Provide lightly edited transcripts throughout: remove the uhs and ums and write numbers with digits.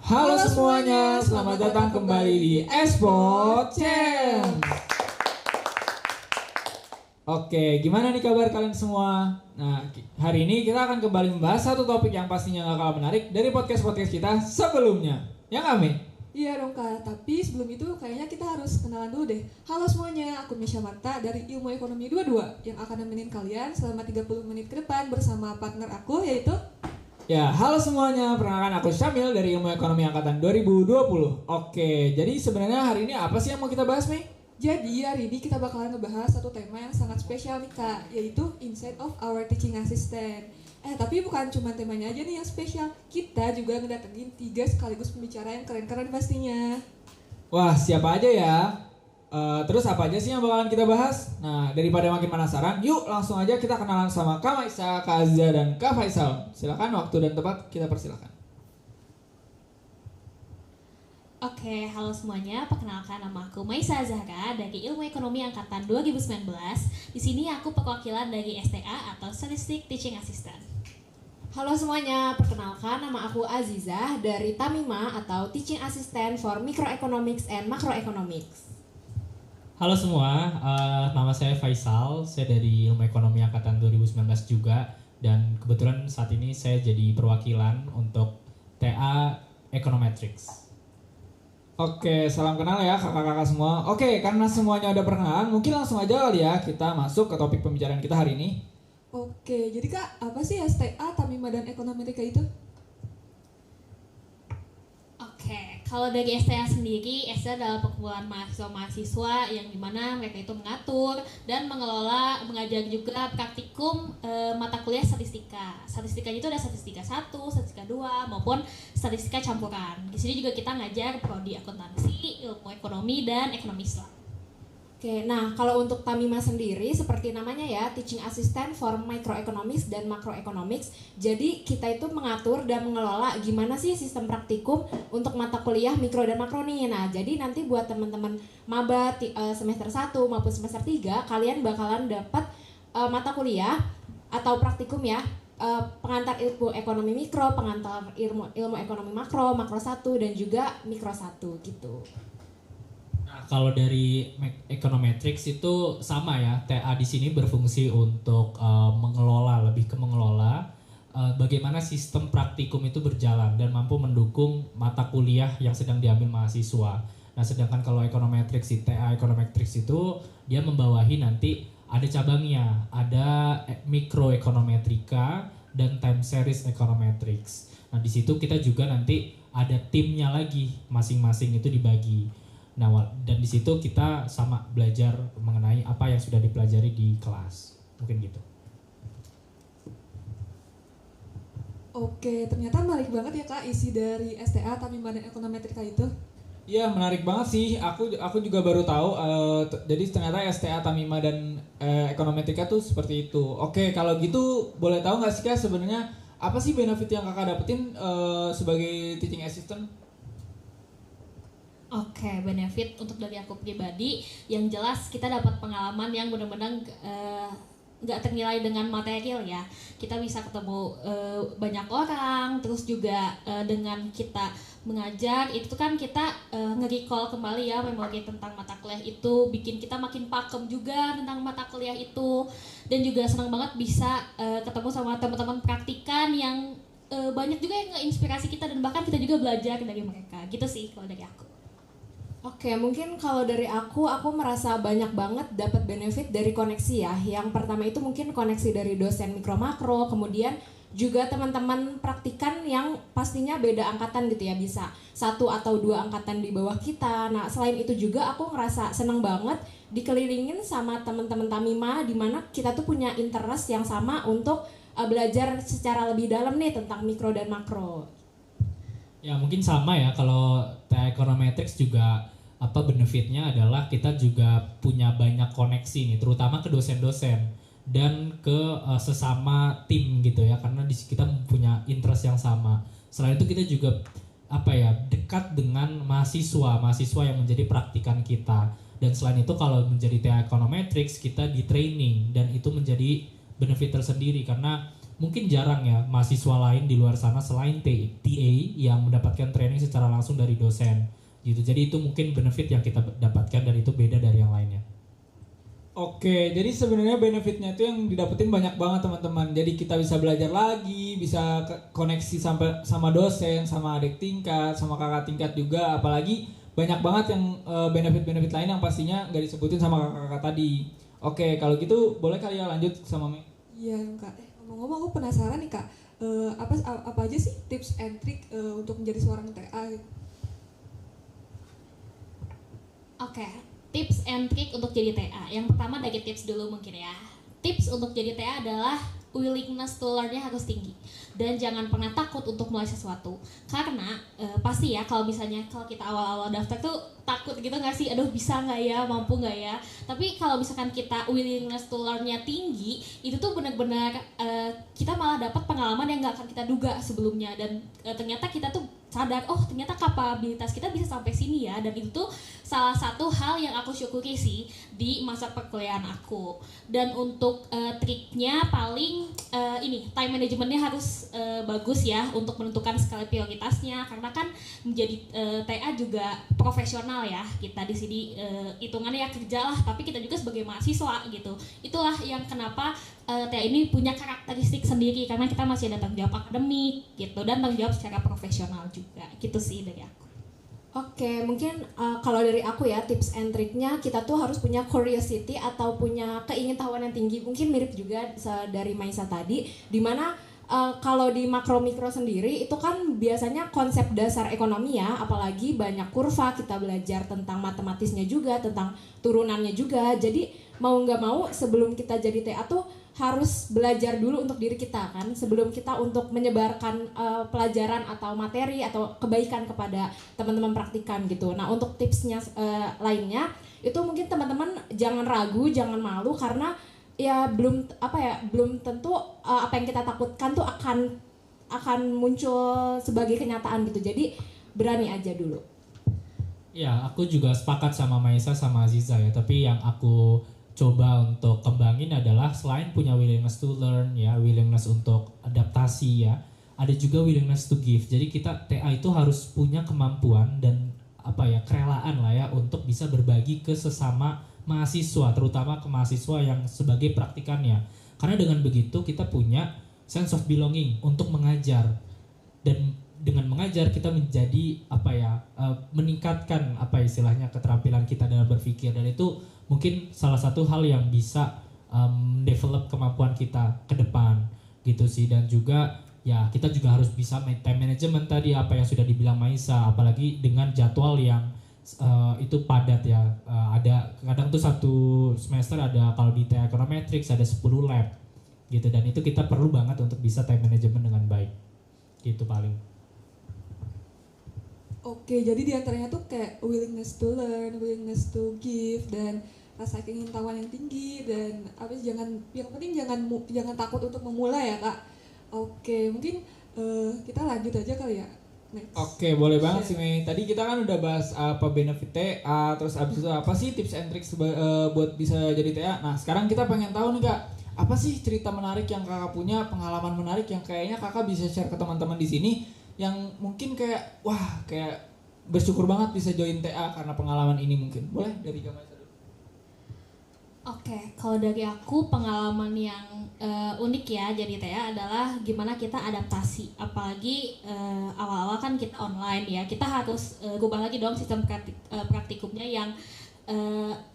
Halo semuanya, selamat datang kembali di Esport Champ. Oke, gimana nih kabar kalian semua? Nah, hari ini kita akan kembali membahas satu topik yang pastinya gak kalah menarik dari podcast-podcast kita sebelumnya. Ya nggak, Mi? Iya dong Kak, tapi sebelum itu kayaknya kita harus kenalan dulu deh. Halo semuanya, aku Misha Marta dari Ilmu Ekonomi 22 yang akan nemenin kalian selama 30 menit ke depan bersama partner aku yaitu... Ya, halo semuanya, perkenalkan aku Syamil dari Ilmu Ekonomi Angkatan 2020. Oke, jadi sebenarnya hari ini apa sih yang mau kita bahas, Mi? Jadi hari ini kita bakalan ngebahas satu tema yang sangat spesial nih Kak, yaitu Insight of Our Teaching Assistant. Tapi bukan cuma temanya aja nih yang spesial, kita juga ngedatengin 3 sekaligus pembicara yang keren-keren pastinya. Wah, siapa aja ya? Terus apa aja sih yang bakalan kita bahas? Nah, daripada makin penasaran, yuk langsung aja kita kenalan sama Kak Maisa, Kak Azza, dan Kak Faisal. Silakan, waktu dan tempat kita persilakan. Oke, halo semuanya. Perkenalkan, nama aku Maisa Zahra dari Ilmu Ekonomi Angkatan 2019. Di sini aku perwakilan dari STA atau Statistic Teaching Assistant. Halo semuanya, perkenalkan nama aku Azizah dari Tamima atau Teaching Assistant for Microeconomics and Macroeconomics. Halo semua, nama saya Faisal, saya dari Ilmu Ekonomi Angkatan 2019 juga. Dan kebetulan saat ini saya jadi perwakilan untuk TA Econometrics. Oke, salam kenal ya kakak-kakak semua. Oke, karena semuanya udah perkenalan, mungkin langsung aja kali ya kita masuk ke topik pembicaraan kita hari ini. Oke, jadi Kak, apa sih STA, Tamima, dan Ekonometrika itu? Oke, kalau dari STA sendiri, STA adalah perkumpulan mahasiswa-mahasiswa yang dimana mereka itu mengatur dan mengelola, mengajar juga praktikum mata kuliah statistika. Statistikanya itu ada statistika 1, statistika 2, maupun statistika campuran. Di sini juga kita ngajar prodi akuntansi, ilmu ekonomi, dan ekonomi Islam. Oke, nah kalau untuk Tamima sendiri seperti namanya ya, Teaching Assistant for Microeconomics dan Macroeconomics. Jadi kita itu mengatur dan mengelola gimana sih sistem praktikum untuk mata kuliah mikro dan makro nih. Nah, jadi nanti buat teman-teman maba semester 1 maupun semester 3, kalian bakalan dapat mata kuliah atau praktikum ya, pengantar ilmu ekonomi mikro, pengantar ilmu ekonomi makro, makro 1 dan juga mikro 1 gitu. Nah, kalau dari Econometrics itu sama ya, TA di sini berfungsi untuk mengelola, lebih ke mengelola bagaimana sistem praktikum itu berjalan dan mampu mendukung mata kuliah yang sedang diambil mahasiswa. Nah, sedangkan kalau Econometrics, TA Econometrics itu dia membawahi nanti ada cabangnya, ada Microeconometrika dan Time Series Econometrics. Nah, di situ kita juga nanti ada timnya lagi, masing-masing itu dibagi. Nah, dan di situ kita sama belajar mengenai apa yang sudah dipelajari di kelas. Mungkin gitu. Oke, ternyata menarik banget ya Kak isi dari STA, Tamima, dan Ekonometrika itu. Iya, menarik banget sih. Aku juga baru tahu. Jadi ternyata STA, Tamima, dan Ekonometrika tuh seperti itu. Oke, kalau gitu boleh tahu nggak sih Kak sebenarnya apa sih benefit yang kakak dapetin sebagai teaching assistant? Oke, benefit untuk dari aku pribadi yang jelas kita dapat pengalaman yang benar-benar nggak ternilai dengan material ya. Kita bisa ketemu banyak orang, terus juga dengan kita mengajar itu kan kita nge-recall kembali ya memori tentang mata kuliah itu, bikin kita makin pakem juga tentang mata kuliah itu, dan juga senang banget bisa ketemu sama teman-teman praktikan yang banyak juga yang nge-inspirasi kita dan bahkan kita juga belajar dari mereka. Gitu sih kalau dari aku. Oke, mungkin kalau dari aku merasa banyak banget dapat benefit dari koneksi ya. Yang pertama itu mungkin koneksi dari dosen mikro makro, kemudian juga teman-teman praktikan yang pastinya beda angkatan gitu ya, bisa 1 atau 2 angkatan di bawah kita. Nah, selain itu juga aku ngerasa seneng banget dikelilingin sama teman-teman Tamima, di mana kita tuh punya interest yang sama untuk belajar secara lebih dalam nih tentang mikro dan makro. Ya, mungkin sama ya, kalau TA Econometrics juga benefitnya adalah kita juga punya banyak koneksi nih, terutama ke dosen-dosen dan ke sesama tim gitu ya, karena kita punya interest yang sama. Selain itu kita juga dekat dengan mahasiswa yang menjadi praktikan kita. Dan selain itu kalau menjadi TA Econometrics kita di training, dan itu menjadi benefit tersendiri karena mungkin jarang ya mahasiswa lain di luar sana selain TA yang mendapatkan training secara langsung dari dosen gitu. Jadi itu mungkin benefit yang kita dapatkan dan itu beda dari yang lainnya. Oke, jadi sebenarnya benefitnya itu yang didapetin banyak banget teman-teman. Jadi kita bisa belajar lagi, bisa koneksi sampai sama dosen, sama adik tingkat, sama kakak tingkat juga. Apalagi banyak banget yang benefit-benefit lain yang pastinya nggak disebutin sama kakak-kakak tadi. Oke, kalau gitu boleh kali ya lanjut sama Mei. Iya Kak, ngomong-ngomong aku penasaran nih Kak, apa aja sih tips and trick untuk menjadi seorang TA? Oke, tips and trick untuk jadi TA. Yang pertama dari tips dulu mungkin ya. Tips untuk jadi TA adalah willingness to learn-nya harus tinggi. Dan jangan pernah takut untuk mulai sesuatu. Karena pasti ya kalau misalnya kalau kita awal-awal daftar tuh takut gitu nggak sih? Aduh bisa nggak ya? Mampu nggak ya? Tapi kalau misalkan kita willingness to learn-nya tinggi, itu tuh benar-benar kita malah dapat pengalaman yang nggak akan kita duga sebelumnya. Dan ternyata kita tuh sadar, oh ternyata kapabilitas kita bisa sampai sini ya. Dan itu tuh salah satu hal yang aku syukuri sih di masa perkuliahan aku. Dan untuk triknya paling ini time managementnya harus bagus ya untuk menentukan skala prioritasnya, karena kan menjadi TA juga profesional ya, kita di sini hitungannya ya kerja lah, tapi kita juga sebagai mahasiswa gitu. Itulah yang kenapa TA ini punya karakteristik sendiri, karena kita masih ada tanggung jawab akademik gitu dan tanggung jawab secara profesional juga gitu sih dari aku. Oke, mungkin kalau dari aku ya tips and triknya kita tuh harus punya curiosity atau punya keingintahuan yang tinggi. Mungkin mirip juga dari Maisa tadi, dimana kalau di makro-mikro sendiri itu kan biasanya konsep dasar ekonomi ya, apalagi banyak kurva, kita belajar tentang matematisnya juga, tentang turunannya juga. Jadi mau nggak mau sebelum kita jadi TA tuh harus belajar dulu untuk diri kita kan, sebelum kita untuk menyebarkan pelajaran atau materi atau kebaikan kepada teman-teman praktikan gitu. Nah untuk tipsnya lainnya itu mungkin teman-teman jangan ragu, jangan malu, karena ya belum tentu apa yang kita takutkan tuh akan muncul sebagai kenyataan gitu. Jadi berani aja dulu. Ya, aku juga sepakat sama Maisa sama Aziza ya, tapi yang aku coba untuk kembangin adalah selain punya willingness to learn ya, willingness untuk adaptasi ya, ada juga willingness to give. Jadi kita TA itu harus punya kemampuan dan kerelaan lah ya untuk bisa berbagi ke sesama mahasiswa, terutama ke mahasiswa yang sebagai praktikannya. Karena dengan begitu kita punya sense of belonging untuk mengajar, dan dengan mengajar kita menjadi meningkatkan istilahnya keterampilan kita dalam berpikir, dan itu mungkin salah satu hal yang bisa develop kemampuan kita ke depan gitu sih. Dan juga ya kita juga harus bisa time management tadi apa yang sudah dibilang Maisa, apalagi dengan jadwal yang itu padat ya. Ada kadang tuh satu semester ada, kalau di TA Econometrics ada 10 lab gitu, dan itu kita perlu banget untuk bisa time management dengan baik gitu paling. Oke, jadi diantaranya tuh kayak willingness to learn, willingness to give, dan rasa keingintahuan yang tinggi, dan yang penting jangan takut untuk memulai ya Kak. Oke, mungkin kita lanjut aja kali ya. Next. Oke, boleh banget sih Mei. Tadi kita kan udah bahas apa benefit TA, terus abis itu apa sih tips and tricks buat bisa jadi TA. Nah sekarang kita pengen tahu nih Kak, apa sih cerita menarik yang kakak punya, pengalaman menarik yang kayaknya kakak bisa share ke teman-teman di sini, yang mungkin kayak bersyukur banget bisa join TA karena pengalaman ini. Mungkin boleh dari Kak Maisa dulu. Oke, kalau dari aku pengalaman yang unik ya jadi TA adalah gimana kita adaptasi, apalagi awal-awal kan kita online ya, kita harus rubah lagi dong sistem praktikumnya yang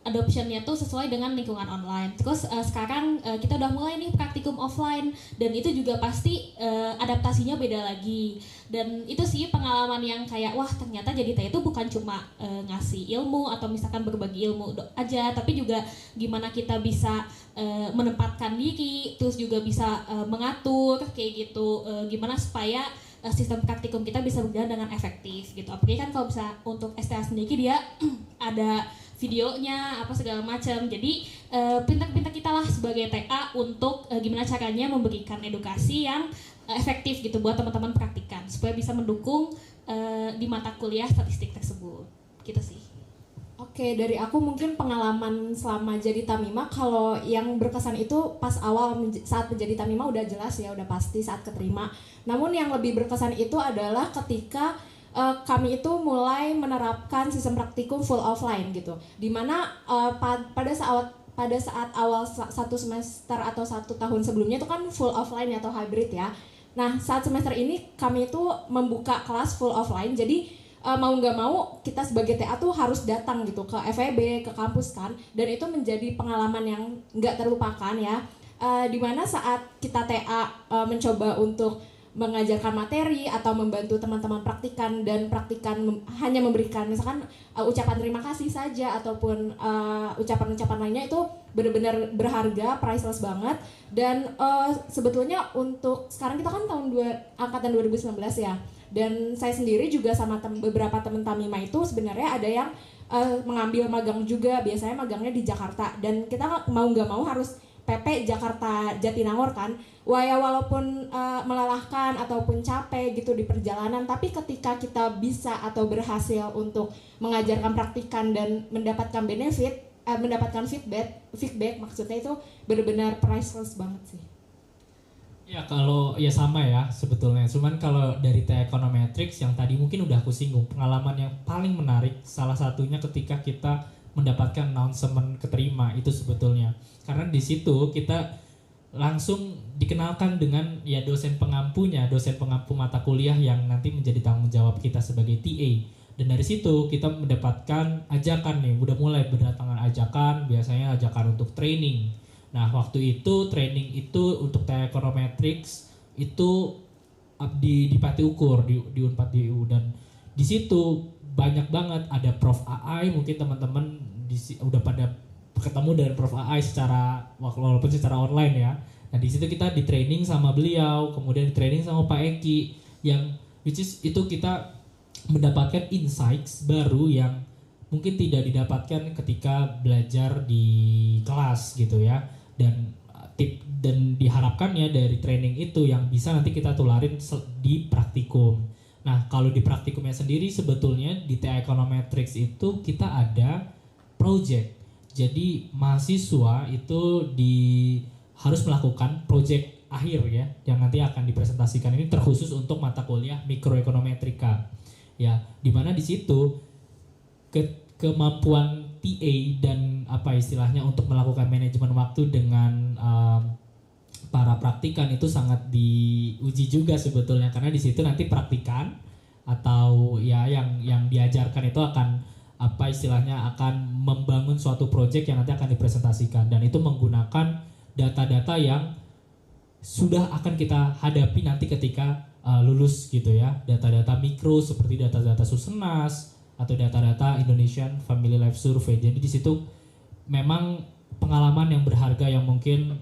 adoptionnya tuh sesuai dengan lingkungan online. Terus sekarang kita udah mulai nih praktikum offline, dan itu juga pasti adaptasinya beda lagi. Dan itu sih pengalaman yang kayak wah ternyata jadi TA itu bukan cuma ngasih ilmu atau misalkan berbagi ilmu aja, tapi juga gimana kita bisa menempatkan diri, terus juga bisa mengatur kayak gitu, gimana supaya sistem praktikum kita bisa berjalan dengan efektif gitu. Apalagi kan kalau bisa untuk STA sendiri dia ada videonya apa segala macam. Jadi pintar-pintar kita lah sebagai TA untuk gimana caranya memberikan edukasi yang efektif gitu buat teman-teman praktikan supaya bisa mendukung di mata kuliah statistik tersebut. Gitu sih. Oke, dari aku mungkin pengalaman selama jadi Tamima, kalau yang berkesan itu pas awal saat menjadi Tamima udah jelas ya, udah pasti saat keterima. Namun yang lebih berkesan itu adalah ketika kami itu mulai menerapkan sistem praktikum full offline gitu. Dimana pada saat awal satu semester atau 1 tahun sebelumnya itu kan full offline atau hybrid ya. Nah, saat semester ini kami itu membuka kelas full offline, jadi mau nggak mau kita sebagai TA tuh harus datang gitu ke FEB, ke kampus kan, dan itu menjadi pengalaman yang nggak terlupakan ya, dimana saat kita TA mencoba untuk mengajarkan materi atau membantu teman-teman praktikan hanya memberikan misalkan ucapan terima kasih saja ataupun ucapan-ucapan lainnya, itu benar-benar berharga, priceless banget. Dan sebetulnya untuk sekarang kita kan angkatan 2019 ya, dan saya sendiri juga sama beberapa teman Tamima itu sebenarnya ada yang mengambil magang juga, biasanya magangnya di Jakarta, dan kita mau nggak mau harus PP Jakarta Jatinangor kan. Walaupun melelahkan ataupun capek gitu di perjalanan, tapi ketika kita bisa atau berhasil untuk mengajarkan praktikan dan mendapatkan mendapatkan feedback maksudnya, itu benar-benar priceless banget sih. Ya kalau ya sama ya sebetulnya, cuman kalau dari T-Econometrics yang tadi mungkin udah aku singgung, pengalaman yang paling menarik salah satunya ketika kita mendapatkan announcement keterima itu sebetulnya, karena di situ kita langsung dikenalkan dengan ya dosen pengampu mata kuliah yang nanti menjadi tanggung jawab kita sebagai TA. Dan dari situ kita mendapatkan ajakan nih, udah mulai berdatangan ajakan, biasanya ajakan untuk training. Nah, waktu itu training itu untuk T-Econometrics itu di Pati Ukur di Unpad DU, dan di situ banyak banget ada Prof AI, mungkin teman-teman udah pada ketemu dengan Prof AI walaupun secara online ya. Nah, di situ kita di training sama beliau, kemudian di training sama Pak Eki, yang which is itu kita mendapatkan insights baru yang mungkin tidak didapatkan ketika belajar di kelas gitu ya. Dan diharapkannya dari training itu yang bisa nanti kita tularin di praktikum. Nah, kalau di praktikumnya sendiri sebetulnya di T-Econometrics itu kita ada project. Jadi mahasiswa itu harus melakukan project akhir ya, yang nanti akan dipresentasikan. Ini terkhusus untuk mata kuliah mikroekonometrika. Ya, dimana di situ kemampuan TA dan apa istilahnya untuk melakukan manajemen waktu dengan para praktikan itu sangat diuji juga sebetulnya, karena di situ nanti praktikan atau ya yang diajarkan itu akan apa istilahnya akan membangun suatu proyek yang nanti akan dipresentasikan, dan itu menggunakan data-data yang sudah akan kita hadapi nanti ketika lulus gitu ya, data-data mikro seperti data-data Susenas atau data-data Indonesian Family Life Survey. Jadi di situ memang pengalaman yang berharga yang mungkin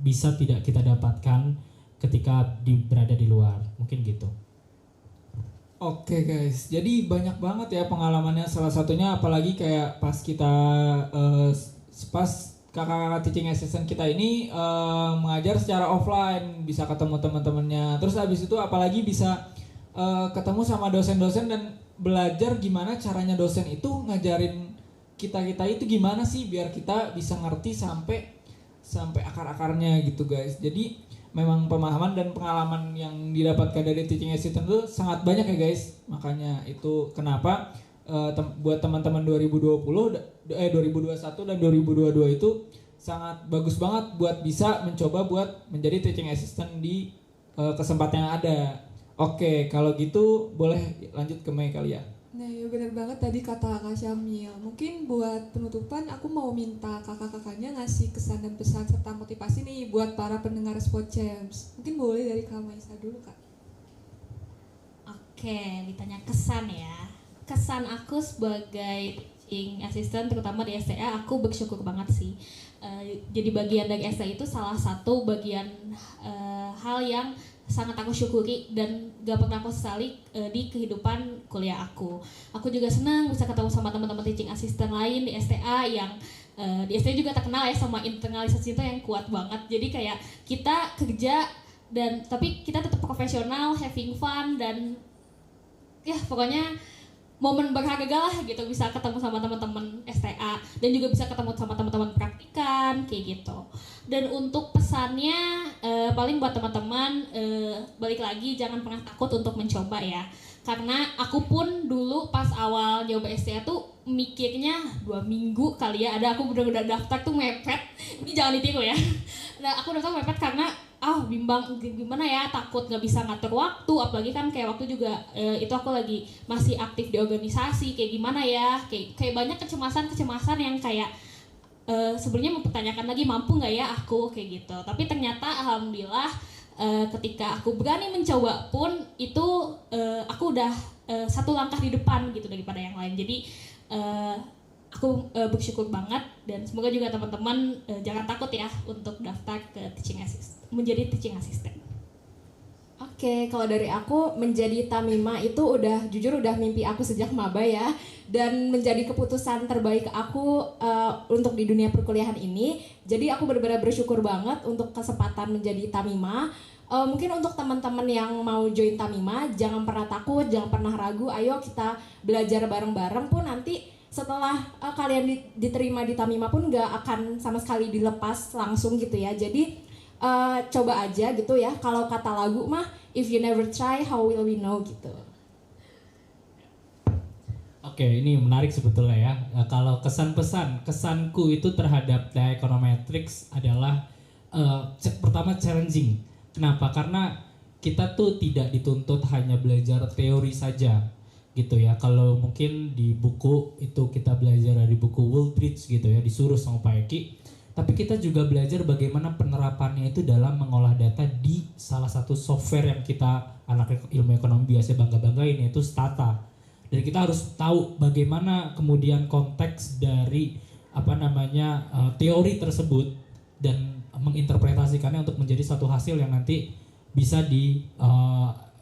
bisa tidak kita dapatkan ketika berada di luar, mungkin gitu. Oke guys, jadi banyak banget ya pengalamannya. Salah satunya apalagi kayak pas kita pas kakak-kakak teaching assistant kita ini mengajar secara offline, bisa ketemu teman-temannya. Terus habis itu apalagi bisa ketemu sama dosen-dosen dan belajar gimana caranya dosen itu ngajarin kita itu gimana sih biar kita bisa ngerti sampai akar-akarnya gitu guys. Jadi memang pemahaman dan pengalaman yang didapatkan dari teaching assistant itu sangat banyak ya guys. Makanya itu kenapa buat teman-teman 2021 dan 2022 itu sangat bagus banget buat bisa mencoba buat menjadi teaching assistant di kesempatan yang ada. Oke, kalau gitu boleh lanjut ke Mei kali ya. Nah ya benar banget tadi kata Kak Syamil. Mungkin buat penutupan aku mau minta kakak-kakaknya ngasih kesan dan pesan serta motivasi nih buat para pendengar Spot Champs. Mungkin boleh dari Kak Maisa dulu Kak. Oke, ditanya kesan ya. Kesan aku sebagai teaching assistant terutama di STA, aku bersyukur banget sih. Jadi bagian dari STA itu salah satu bagian hal yang sangat aku syukuri dan gak pernah aku sesali di kehidupan kuliah aku. Aku juga senang bisa ketemu sama teman-teman teaching assistant lain di STA yang di STA juga terkenal ya sama internalisasi itu yang kuat banget. Jadi kayak kita kerja tapi kita tetap profesional, having fun, dan ya pokoknya momen berharga lah gitu, bisa ketemu sama teman-teman STA dan juga bisa ketemu sama teman-teman praktikan kayak gitu. Dan untuk pesannya paling buat teman-teman, balik lagi jangan pernah takut untuk mencoba ya, karena aku pun dulu pas awal nyoba STA tuh mikirnya 2 minggu kali ya, ada aku udah daftar tuh mepet, ini jangan ditiru ya. Nah aku daftar mepet karena bimbang gimana ya, takut nggak bisa ngatur waktu, apalagi kan kayak waktu juga itu aku lagi masih aktif di organisasi, kayak gimana ya, kayak banyak kecemasan yang kayak sebenarnya mempertanyakan lagi mampu nggak ya aku kayak gitu. Tapi ternyata alhamdulillah ketika aku berani mencoba pun itu aku udah satu langkah di depan gitu daripada yang lain. Jadi aku bersyukur banget, dan semoga juga teman-teman jangan takut ya untuk daftar ke menjadi teaching assistant. Oke, kalau dari aku menjadi Tamima itu jujur udah mimpi aku sejak maba ya, dan menjadi keputusan terbaik aku untuk di dunia perkuliahan ini. Jadi aku benar-benar bersyukur banget untuk kesempatan menjadi Tamima. Mungkin untuk teman-teman yang mau join Tamima, jangan pernah takut, jangan pernah ragu. Ayo kita belajar bareng-bareng pun nanti setelah kalian diterima di Tamima pun gak akan sama sekali dilepas langsung gitu ya. Jadi coba aja gitu ya. Kalau kata lagu mah, if you never try, how will we know gitu. Oke, ini menarik sebetulnya ya. Kalau kesanku itu terhadap The Econometrics adalah pertama challenging. Kenapa? Karena kita tuh tidak dituntut hanya belajar teori saja gitu ya. Kalau mungkin di buku itu kita belajar dari buku Woolbridge gitu ya, disuruh sama Pak Eki. Tapi kita juga belajar bagaimana penerapannya itu dalam mengolah data di salah satu software yang kita anak ilmu ekonomi biasa bangga-banggain, yaitu Stata. Dan kita harus tahu bagaimana kemudian konteks dari teori tersebut dan menginterpretasikannya untuk menjadi satu hasil yang nanti bisa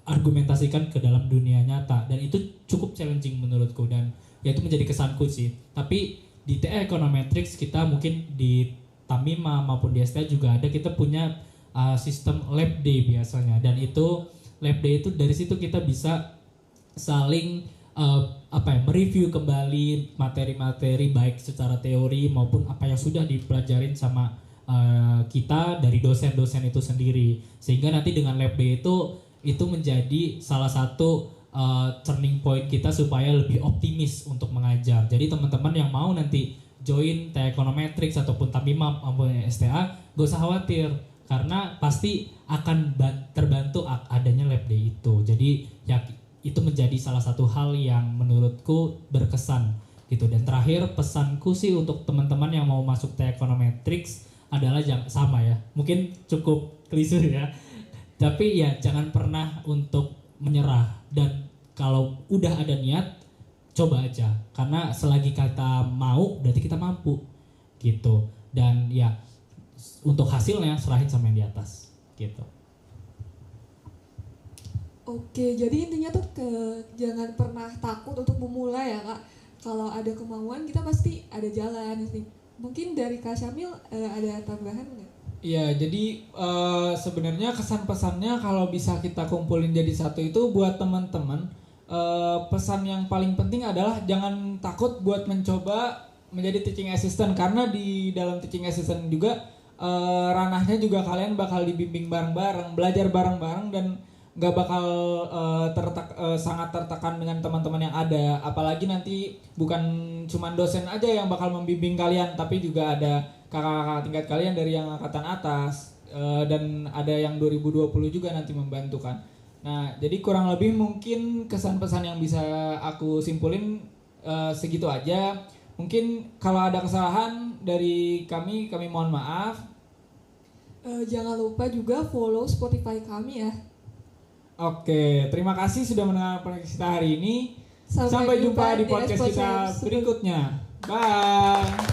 argumentasikan ke dalam dunia nyata. Dan itu cukup challenging menurutku, dan ya itu menjadi kesanku sih. Tapi di TA Econometrics kita mungkin di Tamima maupun di STA juga ada, kita punya sistem lab day biasanya, dan itu lab day itu dari situ kita bisa saling mereview kembali materi-materi baik secara teori maupun apa yang sudah dipelajarin sama kita dari dosen-dosen itu sendiri, sehingga nanti dengan lab day itu menjadi salah satu turning point kita supaya lebih optimis untuk mengajar. Jadi teman-teman yang mau nanti join TA Econometrics ataupun Tamima maupun STA, gak usah khawatir karena pasti akan terbantu adanya lab day itu. Jadi ya itu menjadi salah satu hal yang menurutku berkesan gitu. Dan terakhir pesanku sih untuk teman-teman yang mau masuk TA Econometrics adalah sama ya, mungkin cukup klise ya, tapi ya jangan pernah untuk menyerah, dan kalau udah ada niat coba aja, karena selagi kita mau berarti kita mampu gitu. Dan ya untuk hasilnya serahin sama yang di atas gitu. Oke, jadi intinya tuh jangan pernah takut untuk memulai ya Kak. Kalau ada kemauan kita pasti ada jalan. Mungkin dari Kak Syamil ada tambahan nggak? Iya, jadi sebenarnya kesan pesannya kalau bisa kita kumpulin jadi satu itu buat teman-teman. Pesan yang paling penting adalah jangan takut buat mencoba menjadi teaching assistant, karena di dalam teaching assistant juga ranahnya juga kalian bakal dibimbing bareng-bareng, belajar bareng-bareng, dan nggak bakal sangat tertekan dengan teman-teman yang ada. Apalagi nanti bukan cuma dosen aja yang bakal membimbing kalian, tapi juga ada kakak-kakak tingkat kalian dari yang angkatan atas, dan ada yang 2020 juga nanti membantu kan. Nah, jadi kurang lebih mungkin kesan-pesan yang bisa aku simpulin segitu aja. Mungkin kalau ada kesalahan dari kami mohon maaf. Jangan lupa juga follow Spotify kami ya. Oke, terima kasih sudah mendengar podcast kita hari ini. Sampai jumpa di podcast kita berikutnya. Bye.